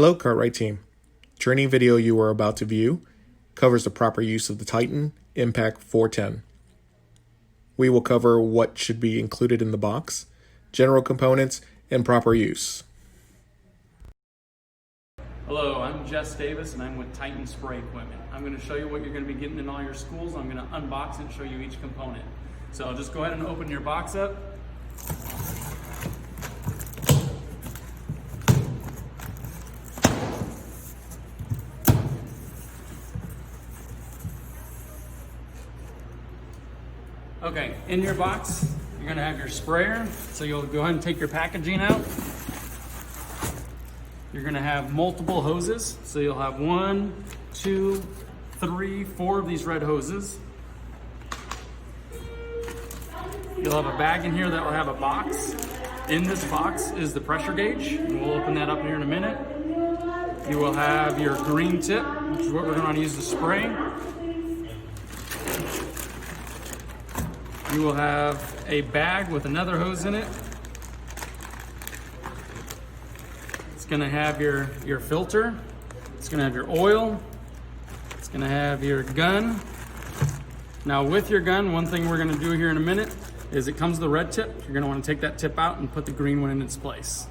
Hello, Cartwright team. Training video you are about to view covers the proper use of the Titan Impact 410. We will cover what should be included in the box, general components, and proper use. Hello, I'm Jess Davis and I'm with Titan Spray Equipment. I'm going to show you what you're going to be getting in all your schools. I'm going to unbox and show you each component. So just go ahead and open your box up. Okay, in your box, you're gonna have your sprayer. So you'll go ahead and take your packaging out. You're gonna have multiple hoses. So you'll have 1, 2, 3, 4 of these red hoses. You'll have a bag in here that will have a box. In this box is the pressure gauge. And we'll open that up here in a minute. You will have your green tip, which is what we're gonna use to spray. You will have a bag with another hose in it. It's gonna have your filter. It's gonna have your oil. It's gonna have your gun. Now with your gun, one thing we're gonna do here in a minute is it comes with the red tip. You're gonna wanna take that tip out and put the green one in its place.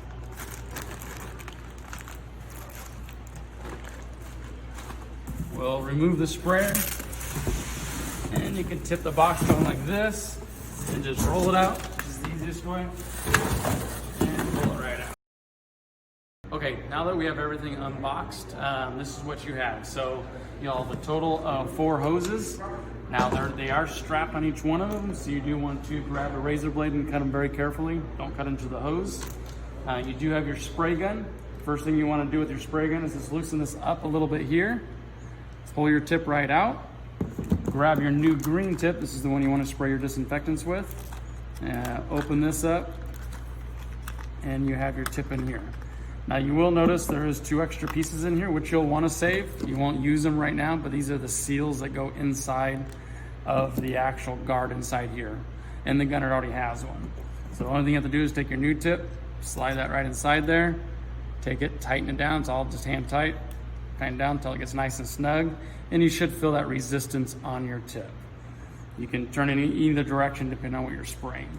We'll remove the sprayer. And you can tip the box going like this and just roll it out. This is the easiest way. And roll it right out. Okay, now that we have everything unboxed, this is what you have. So you have the total of 4 hoses. Now they are strapped on each one of them, so you do want to grab a razor blade and cut them very carefully. Don't cut into the hose. You do have your spray gun. First thing you want to do with your spray gun is just loosen this up a little bit here. Pull your tip right out. Grab your new green tip. This is the one you want to spray your disinfectants with. Open this up and you have your tip in here. Now you will notice there is 2 extra pieces in here which you'll want to save. You won't use them right now, but these are the seals that go inside of the actual guard inside here. And the gunner already has one. So the only thing you have to do is take your new tip, slide that right inside there, take it, tighten it down. It's all just hand tight. Tighten down until it gets nice and snug, and you should feel that resistance on your tip. You can turn it in either direction depending on what you're spraying.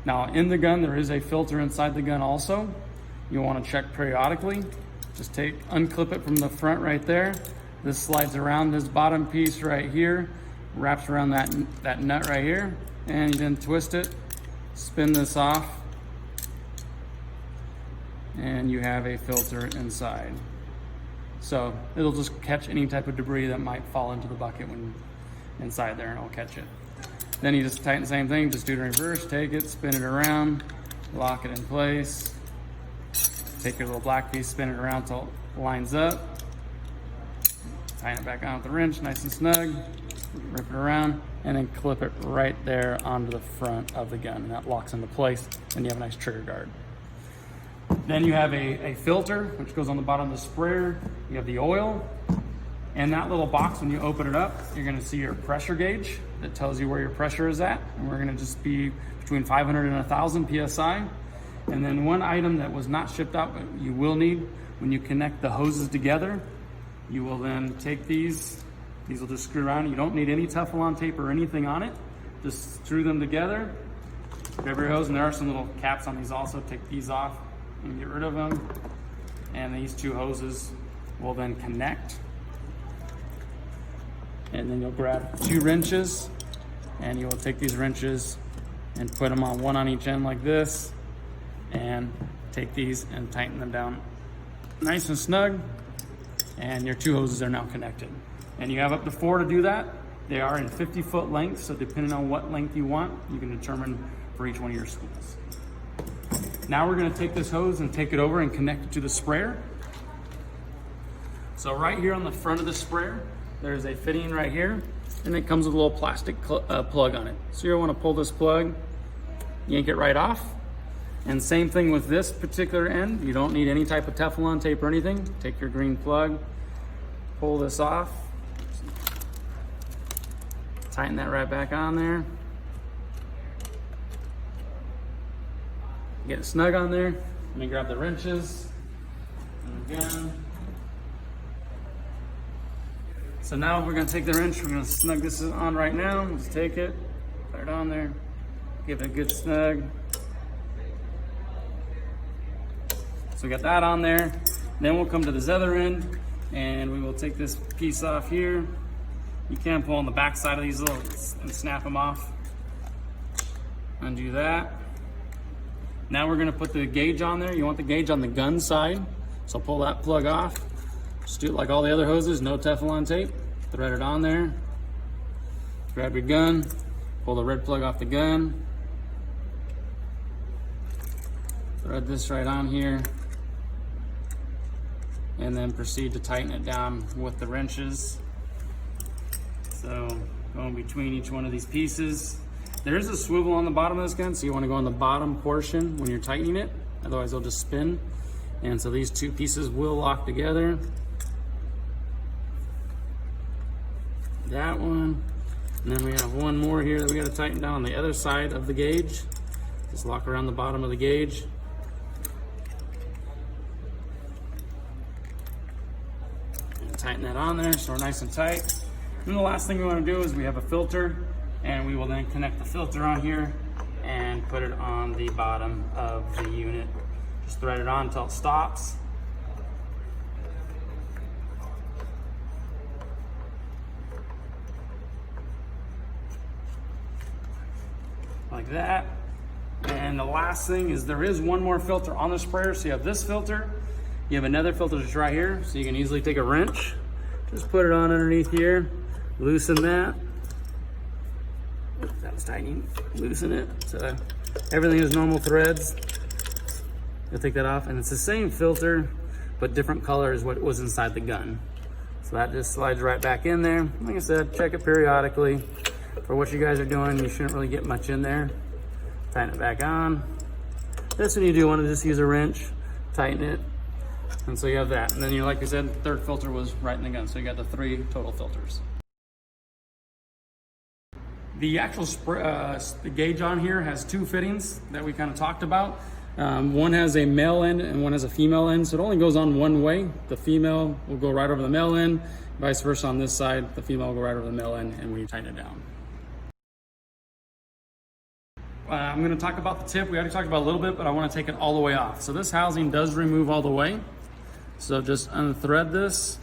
Now in the gun, there is a filter inside the gun also. You want to check periodically. Just unclip it from the front right there. This slides around this bottom piece right here, wraps around that nut right here, and you then twist it, spin this off, and you have a filter inside. So it'll just catch any type of debris that might fall into the bucket when inside there, and it'll catch it. Then you just tighten the same thing, just do it in reverse, take it, spin it around, lock it in place. Take your little black piece, spin it around until it lines up. Tighten it back on with the wrench, nice and snug. Rip it around, and then clip it right there onto the front of the gun. And that locks into place, and you have a nice trigger guard. Then you have a filter, which goes on the bottom of the sprayer. You have the oil. And that little box, when you open it up, you're gonna see your pressure gauge that tells you where your pressure is at. And we're gonna just be between 500 and 1,000 PSI. And then one item that was not shipped out, but you will need, when you connect the hoses together, you will then take these will just screw around. You don't need any Teflon tape or anything on it. Just screw them together. Grab your hose, and there are some little caps on these also. Take these off and get rid of them. And these 2 hoses will then connect. And then you'll grab 2 wrenches, and you will take these wrenches and put them on one on each end like this, and take these and tighten them down nice and snug, and your 2 hoses are now connected. And you have up to 4 to do that. They are in 50-foot lengths, so depending on what length you want, you can determine for each one of your schools. Now we're gonna take this hose and take it over and connect it to the sprayer. So right here on the front of the sprayer, there's a fitting right here, and it comes with a little plastic plug on it. So you'll wanna pull this plug, yank it right off. And same thing with this particular end. You don't need any type of Teflon tape or anything. Take your green plug, pull this off, tighten that right back on there. Get it snug on there. Let me grab the wrenches and gun. So now we're gonna take the wrench, we're gonna snug this on right now. Just take it, put it on there, give it a good snug. So we got that on there. Then we'll come to this other end and we will take this piece off here. You can pull on the back side of these little and snap them off. Undo that. Now we're gonna put the gauge on there. You want the gauge on the gun side. So pull that plug off. Just do it like all the other hoses, no Teflon tape. Thread it on there. Grab your gun, pull the red plug off the gun. Thread this right on here. And then proceed to tighten it down with the wrenches. So going between each one of these pieces. There is a swivel on the bottom of this gun, so you want to go on the bottom portion when you're tightening it, otherwise they'll just spin. And so these two pieces will lock together. That one, and then we have one more here that we got to tighten down on the other side of the gauge. Just lock around the bottom of the gauge. And tighten that on there so we're nice and tight. And the last thing we want to do is we have a filter, and we will then connect the filter on here and put it on the bottom of the unit. Just thread it on until it stops. Like that. And the last thing is there is one more filter on the sprayer. So you have this filter, you have another filter just right here, so you can easily take a wrench, just put it on underneath here, loosen that. That was tightening. Loosen it so everything is normal threads. You'll take that off, and it's the same filter but different color is what was inside the gun. So that just slides right back in there. Like I said, check it periodically. For what you guys are doing, you shouldn't really get much in there. Tighten it back on. This one you do want to just use a wrench, tighten it, and so you have that. And then like I said, the third filter was right in the gun, so you got the 3 total filters. The actual the gauge on here has 2 fittings that we kind of talked about. One has a male end and one has a female end, so it only goes on one way. The female will go right over the male end, vice versa on this side, the female will go right over the male end, and we tighten it down. I'm going to talk about the tip. We already talked about a little bit, but I want to take it all the way off. So this housing does remove all the way. So just unthread this,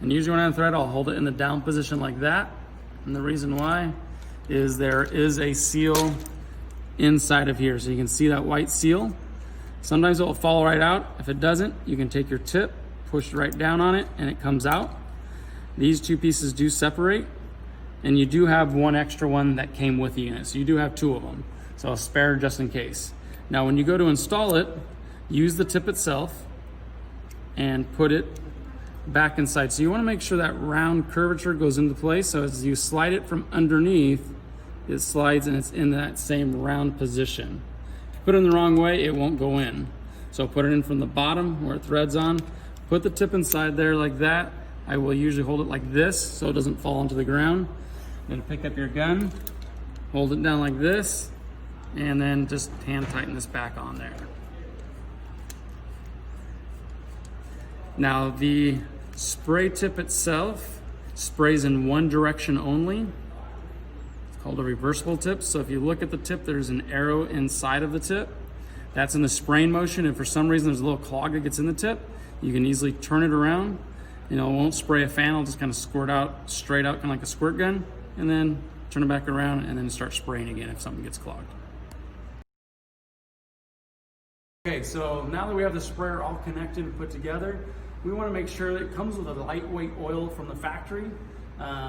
and usually when I unthread, I'll hold it in the down position like that. And the reason why is there is a seal inside of here. So you can see that white seal. Sometimes it will fall right out. If it doesn't, you can take your tip, push right down on it, and it comes out. These 2 pieces do separate, and you do have one extra one that came with the unit. So you do have 2 of them. So a spare just in case. Now when you go to install it, use the tip itself and put it back inside. So you want to make sure that round curvature goes into place. So as you slide it from underneath, it slides and it's in that same round position. If you put it in the wrong way, it won't go in. So put it in from the bottom where it threads on. Put the tip inside there like that. I will usually hold it like this so it doesn't fall onto the ground. Then pick up your gun, hold it down like this, and then just hand tighten this back on there. Now the spray tip itself sprays in one direction only. It's called a reversible tip. So if you look at the tip, there's an arrow inside of the tip. That's in the spraying motion. If for some reason there's a little clog that gets in the tip, you can easily turn it around. You know, it won't spray a fan, it'll just kind of squirt out, straight out, kind of like a squirt gun, and then turn it back around and then start spraying again if something gets clogged. Okay, so now that we have the sprayer all connected and put together, we want to make sure that it comes with a lightweight oil from the factory.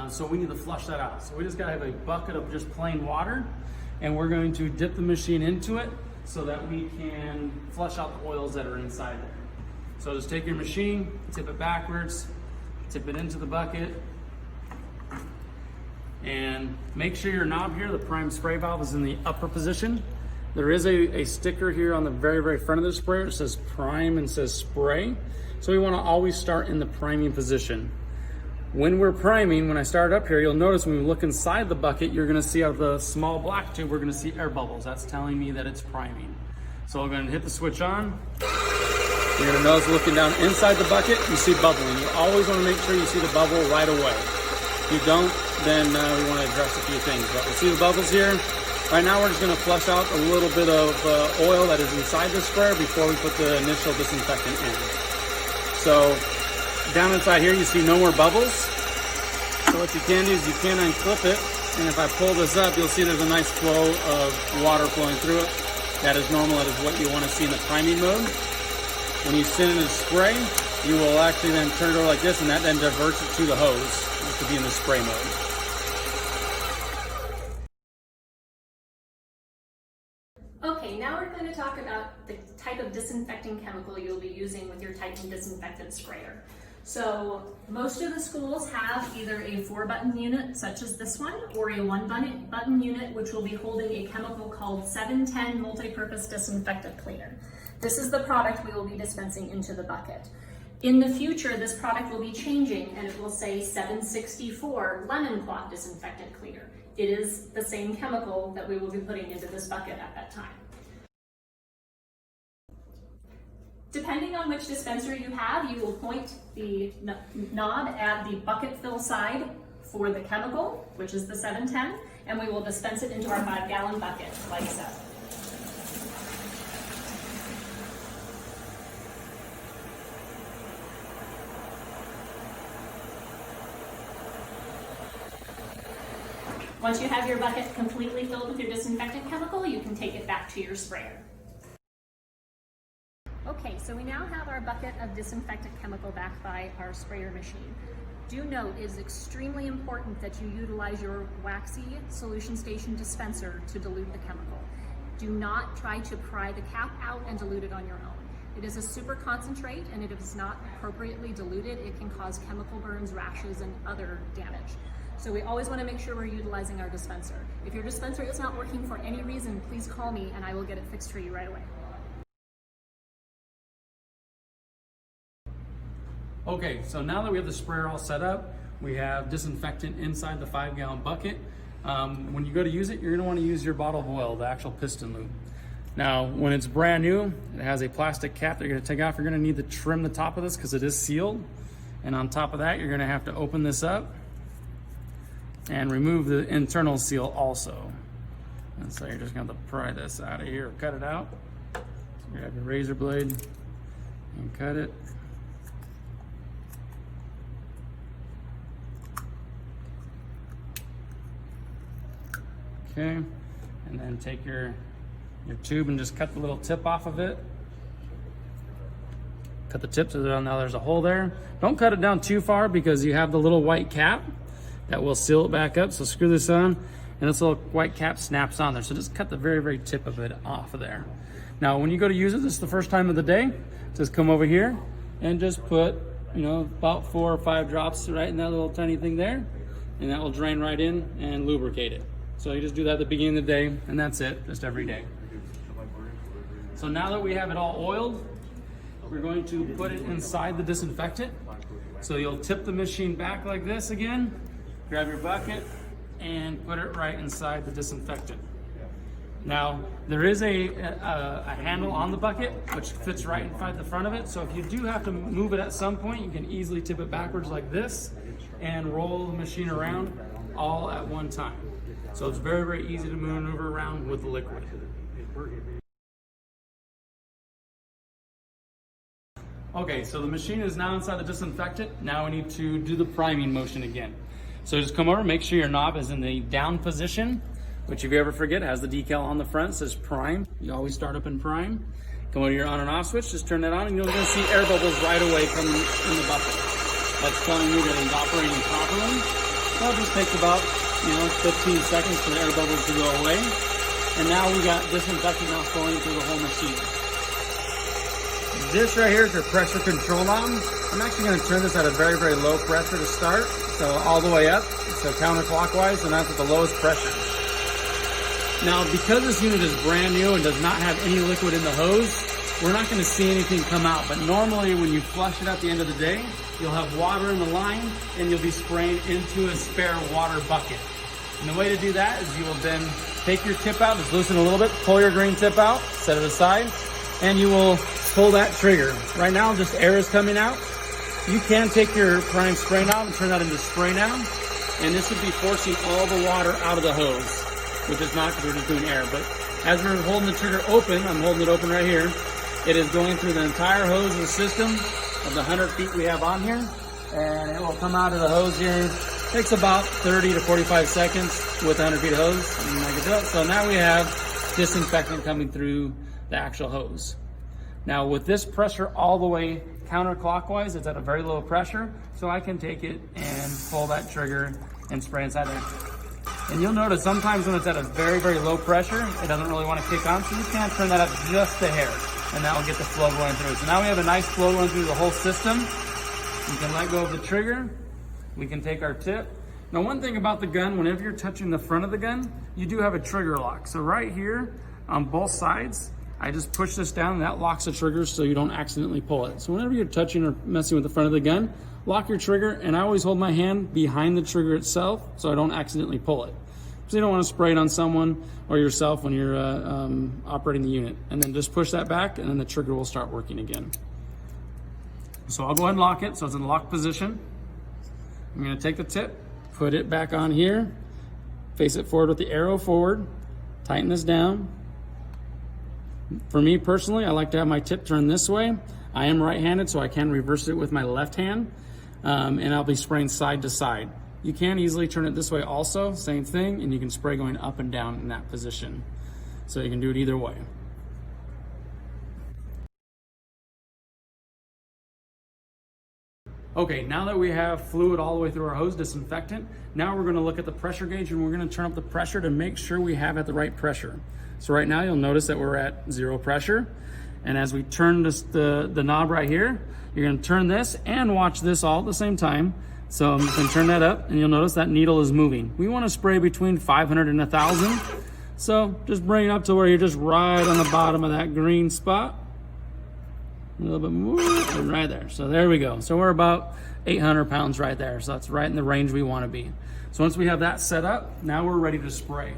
So we need to flush that out. So we just got to have a bucket of just plain water, and we're going to dip the machine into it so that we can flush out the oils that are inside there. So just take your machine, tip it backwards, tip it into the bucket, and make sure your knob here, the prime spray valve, is in the upper position. There is a sticker here on the very, very front of the sprayer. It says prime and says spray. So we want to always start in the priming position. When we're priming, when I start up here, you'll notice when we look inside the bucket, you're going to see out of the small black tube, we're going to see air bubbles. That's telling me that it's priming. So I'm going to hit the switch on. You're gonna notice looking down inside the bucket, you see bubbling. You always wanna make sure you see the bubble right away. If you don't, then we wanna address a few things. But we see the bubbles here. Right now we're just gonna flush out a little bit of oil that is inside the sprayer before we put the initial disinfectant in. So down inside here, you see no more bubbles. So what you can do is you can unclip it. And if I pull this up, you'll see there's a nice flow of water flowing through it. That is normal, that is what you wanna see in the priming mode. When you send it in spray, you will actually then turn it over like this, and that then diverts it to the hose, which will be in the spray mode. Okay, now we're going to talk about the type of disinfecting chemical you'll be using with your Titan Disinfectant Sprayer. So most of the schools have either a 4-button unit, such as this one, or a 1-button unit, which will be holding a chemical called 710 Multi-Purpose Disinfectant Cleaner. This is the product we will be dispensing into the bucket. In the future, this product will be changing, and it will say 764 Lemon Cloth Disinfectant Cleaner. It is the same chemical that we will be putting into this bucket at that time. Depending on which dispenser you have, you will point the knob at the bucket fill side for the chemical, which is the 710, and we will dispense it into our 5-gallon bucket, like so. Once you have your bucket completely filled with your disinfectant chemical, you can take it back to your sprayer. Okay, so we now have our bucket of disinfectant chemical back by our sprayer machine. Do note, it is extremely important that you utilize your waxy solution station dispenser to dilute the chemical. Do not try to pry the cap out and dilute it on your own. It is a super concentrate, and if it is not appropriately diluted, it can cause chemical burns, rashes, and other damage. So we always want to make sure we're utilizing our dispenser. If your dispenser is not working for any reason, please call me and I will get it fixed for you right away. Okay, so now that we have the sprayer all set up, we have disinfectant inside the 5-gallon bucket. When you go to use it, you're gonna wanna use your bottle of oil, the actual piston lube. Now, when it's brand new, it has a plastic cap that you're gonna take off. You're gonna need to trim the top of this because it is sealed. And on top of that, you're gonna have to open this up and remove the internal seal also. And so you're just gonna have to pry this out of here or cut it out. So you grab your razor blade and cut it. Okay, and then take your tube and just cut the little tip off of it. Cut the tip so now there's a hole there. Don't cut it down too far because you have the little white cap that will seal it back up. So screw this on and this little white cap snaps on there. So just cut the very, very tip of it off of there. Now, when you go to use it, this is the first time of the day, just come over here and just put, about 4 or 5 drops right in that little tiny thing there. And that will drain right in and lubricate it. So you just do that at the beginning of the day, and that's it, just every day. So now that we have it all oiled, we're going to put it inside the disinfectant. So you'll tip the machine back like this again, grab your bucket, and put it right inside the disinfectant. Now, there is a handle on the bucket, which fits right inside the front of it. So if you do have to move it at some point, you can easily tip it backwards like this and roll the machine around all at one time. So it's very, very easy to maneuver around with the liquid. Okay, so the machine is now inside the disinfectant. Now we need to do the priming motion again. So just come over, make sure your knob is in the down position, which if you ever forget, has the decal on the front, says prime. You always start up in prime. Come over to your on and off switch, just turn that on, and you're gonna see air bubbles right away coming in the bucket. That's telling you that it's operating properly. So it just takes about 15 seconds for the air bubbles to go away. And now we got disinfectant now flowing through the whole machine. This right here is your pressure control knob. I'm actually going to turn this at a very, very low pressure to start. So all the way up, so counterclockwise, and that's at the lowest pressure. Now, because this unit is brand new and does not have any liquid in the hose, we're not going to see anything come out. But normally when you flush it at the end of the day, you'll have water in the line and you'll be spraying into a spare water bucket. And the way to do that is you will then take your tip out, just loosen a little bit, pull your green tip out, set it aside, and you will pull that trigger. Right now, just air is coming out. You can take your prime spray knob and turn that into spray now. And this would be forcing all the water out of the hose, which is not because we're just doing air. But as we're holding the trigger open, I'm holding it open right here, it is going through the entire hose of the system of the 100 feet we have on here. And it will come out of the hose here. It takes about 30 to 45 seconds with 100 feet of hose. And I can do it. So now we have disinfectant coming through the actual hose. Now with this pressure all the way counterclockwise, it's at a very low pressure, so I can take it and pull that trigger and spray inside there. And you'll notice sometimes when it's at a very, very low pressure, it doesn't really want to kick on, so you can't turn that up just a hair, and that will get the flow going through. So now we have a nice flow going through the whole system. You can let go of the trigger. We can take our tip. Now one thing about the gun, whenever you're touching the front of the gun, you do have a trigger lock. So right here on both sides, I just push this down and that locks the trigger so you don't accidentally pull it. So whenever you're touching or messing with the front of the gun, lock your trigger, and I always hold my hand behind the trigger itself so I don't accidentally pull it. So you don't want to spray it on someone or yourself when you're operating the unit. And then just push that back and then the trigger will start working again. So I'll go ahead and lock it so it's in lock position. I'm going to take the tip, put it back on here, face it forward with the arrow forward, tighten this down. For me personally, I like to have my tip turned this way. I am right-handed, so I can reverse it with my left hand, and I'll be spraying side to side. You can easily turn it this way also, same thing, and you can spray going up and down in that position. So you can do it either way. Okay, now that we have fluid all the way through our hose disinfectant, now we're going to look at the pressure gauge and we're going to turn up the pressure to make sure we have at the right pressure. So right now you'll notice that we're at 0 pressure. And as we turn this, the knob right here, you're going to turn this and watch this all at the same time. So I'm just going to turn that up and you'll notice that needle is moving. We want to spray between 500 and 1,000. So just bring it up to where you're just right on the bottom of that green spot. A little bit more, and right there. So there we go. So we're about 800 pounds right there. So that's right in the range we want to be. So once we have that set up, now we're ready to spray.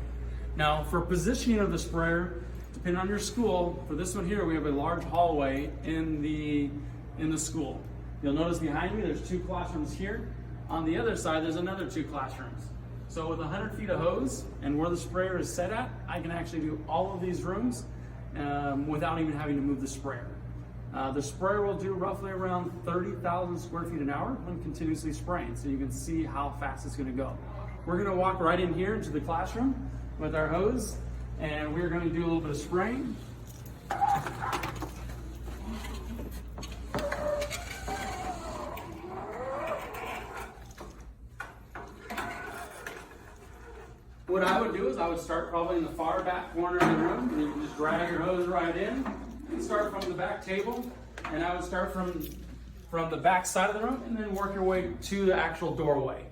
Now for positioning of the sprayer, depending on your school, for this one here, we have a large hallway in the school. You'll notice behind me, there's 2 classrooms here. On the other side, there's another 2 classrooms. So with 100 feet of hose and where the sprayer is set at, I can actually do all of these rooms without even having to move the sprayer. The sprayer will do roughly around 30,000 square feet an hour when continuously spraying, so you can see how fast it's going to go. We're going to walk right in here into the classroom with our hose, and we're going to do a little bit of spraying. What I would do is I would start probably in the far back corner of the room, and you can just drag your hose right in. You can start from the back table, and I would start from the back side of the room and then work your way to the actual doorway.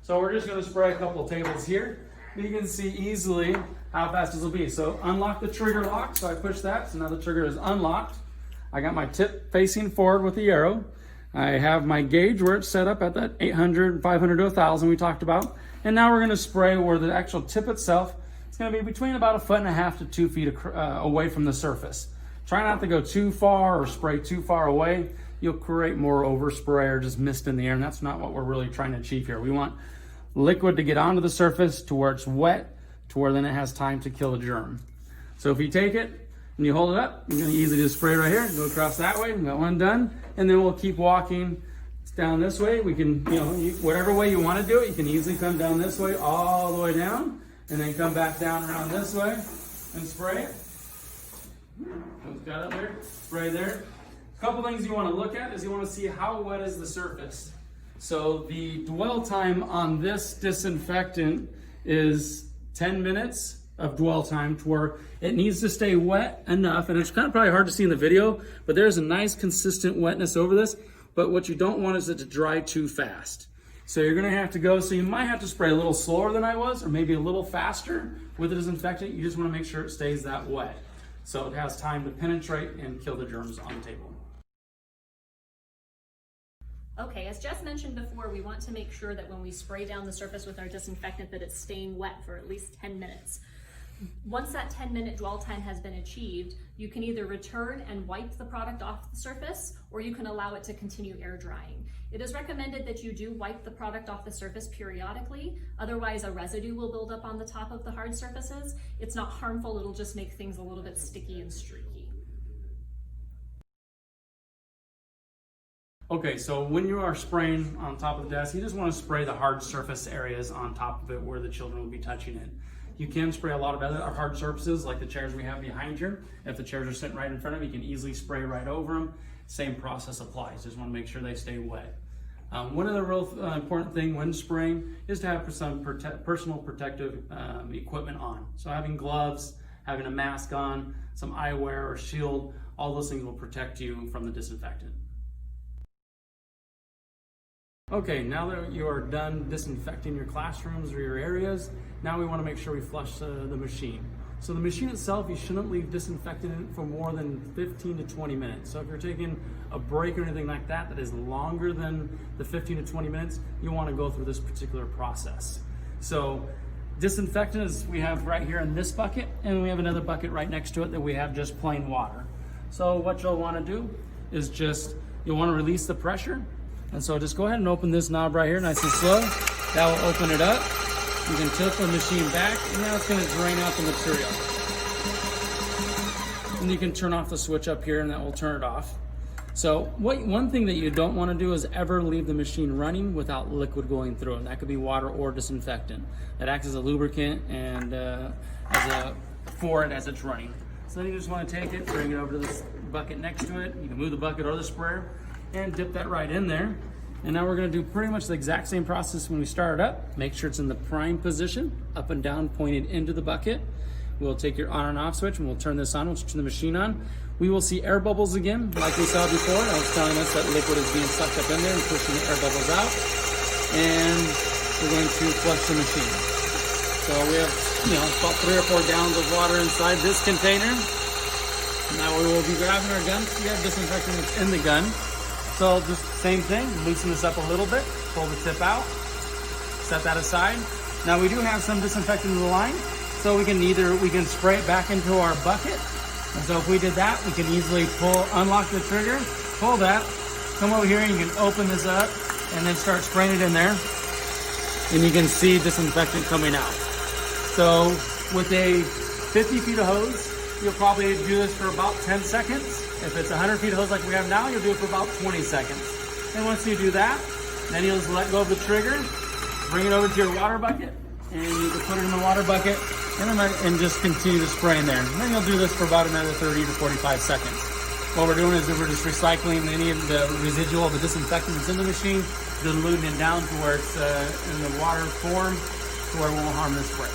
So we're just going to spray a couple of tables here. You can see easily how fast this will be. So unlock the trigger lock. So I push that. So now the trigger is unlocked. I got my tip facing forward with the arrow. I have my gauge where it's set up at that 800, 500 to 1,000 we talked about. And now we're going to spray where the actual tip itself is going to be between about 1.5 feet to 2 feet away from the surface. Try not to go too far or spray too far away. You'll create more overspray or just mist in the air, and that's not what we're really trying to achieve here. We want liquid to get onto the surface to where it's wet, to where then it has time to kill a germ. So if you take it and you hold it up, you're going to easily just spray right here, go across that way, we got one done, and then we'll keep walking down this way. We can, whatever way you want to do it, you can easily come down this way all the way down, and then come back down around this way and spray it. Got it there, spray there. A couple things you want to look at is you want to see how wet is the surface. So the dwell time on this disinfectant is 10 minutes of dwell time, to where it needs to stay wet enough, and it's kind of probably hard to see in the video, but there's a nice consistent wetness over this. But what you don't want is it to dry too fast. So you're going to have to go, so you might have to spray a little slower than I was, or maybe a little faster with the disinfectant. You just want to make sure it stays that wet, so it has time to penetrate and kill the germs on the table. Okay, as Jess mentioned before, we want to make sure that when we spray down the surface with our disinfectant that it's staying wet for at least 10 minutes. Once that 10-minute dwell time has been achieved, you can either return and wipe the product off the surface, or you can allow it to continue air drying. It is recommended that you do wipe the product off the surface periodically, otherwise a residue will build up on the top of the hard surfaces. It's not harmful, it'll just make things a little bit sticky and streaky. Okay, so when you are spraying on top of the desk, you just want to spray the hard surface areas on top of it where the children will be touching it. You can spray a lot of other hard surfaces like the chairs we have behind here. If the chairs are sitting right in front of you, you can easily spray right over them. Same process applies. Just want to make sure they stay wet. One of the real important thing when spraying is to have some personal protective equipment on. So having gloves, having a mask on, some eyewear or shield, all those things will protect you from the disinfectant. Okay, now that you are done disinfecting your classrooms or your areas, now we want to make sure we flush the machine. So the machine itself, you shouldn't leave disinfectant in it for more than 15 to 20 minutes. So if you're taking a break or anything like that that is longer than the 15 to 20 minutes, you want to go through this particular process. So disinfectant is we have right here in this bucket, and we have another bucket right next to it that we have just plain water. So what you'll want to do is you'll want to release the pressure. And so just go ahead and open this knob right here nice and slow. That will open it up. You can tilt the machine back, and now it's going to drain out the material. And you can turn off the switch up here, and that will turn it off. So one thing that you don't want to do is ever leave the machine running without liquid going through it. And that could be water or disinfectant. That acts as a lubricant and for it as it's running. So then you just want to take it, bring it over to this bucket next to it. You can move the bucket or the sprayer and dip that right in there. And now we're going to do pretty much the exact same process when we start it up. Make sure it's in the prime position, up and down, pointed into the bucket. We'll take your on and off switch and we'll turn this on. We'll turn the machine on. We will see air bubbles again, like we saw before. That was telling us that liquid is being sucked up in there and pushing the air bubbles out. And we're going to flush the machine. So we have, about 3 or 4 gallons of water inside this container. Now we will be grabbing our gun. We have disinfectant that's in the gun. So just same thing, loosen this up a little bit, pull the tip out, set that aside. Now we do have some disinfectant in the line, so we can spray it back into our bucket. And so if we did that, we can easily unlock the trigger, pull that, come over here and you can open this up and then start spraying it in there. And you can see disinfectant coming out. So with a 50 feet of hose, you'll probably do this for about 10 seconds. If it's 100 feet of hose like we have now, you'll do it for about 20 seconds. And once you do that, then you'll just let go of the trigger, bring it over to your water bucket, and you can put it in the water bucket and just continue to spray in there. And then you'll do this for about another 30 to 45 seconds. What we're doing is we're just recycling any of the residual of the disinfectant that's in the machine, diluting it down to where it's in the water form to where it won't harm the spray.